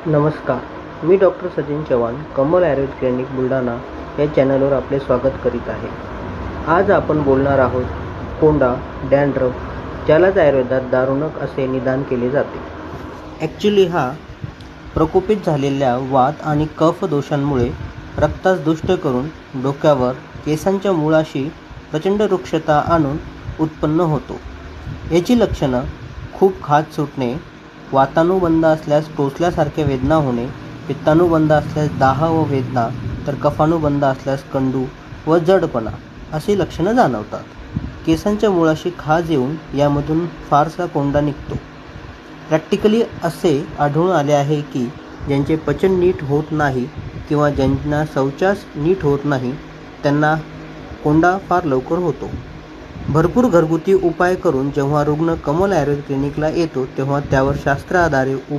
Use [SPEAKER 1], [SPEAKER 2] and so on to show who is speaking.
[SPEAKER 1] नमस्कार. मी doctor Sachin Chavan, Kamal Ayurveda clinic Buldhana या चॅनलवर आपले स्वागत करीत आहे. आज आपण बोलणार आहोत कोंडा, डॅन्ड्रफ, ज्यालाच आयुर्वेदात दारुणक असे निदान केले जाते. ॲक्च्युली हा प्रकोपित झालेल्या वात आणि कफ दोषांमुळे रक्तास दुष्ट करून डोक्यावर केसांच्या मुळाशी प्रचंड रुक्षता आणून उत्पन्न होतो. याची लक्षणं खूप खाज सुटणे, वातानुबंध असल्यास टोचल्यासारख्या वेदना होणे, पित्तानुबंध असल्यास दाह व वेदना, तर कफानुबंध असल्यास कंडू व जडपणा अशी लक्षणं जाणवतात. केसांच्या मुळाशी खाज येऊन यामधून फारसा कोंडा निघतो. प्रॅक्टिकली असे आढळून आले आहे की ज्यांचे पचन नीट होत नाही किंवा ज्यांना शौचास नीट होत नाही त्यांना कोंडा फार लवकर होतो. भरपूर घरगुती उपाय करून जेव्हा रुग्ण कमल आयुर्वेद क्लिनिकला येतो तेव्हा त्यावर शास्त्राधारे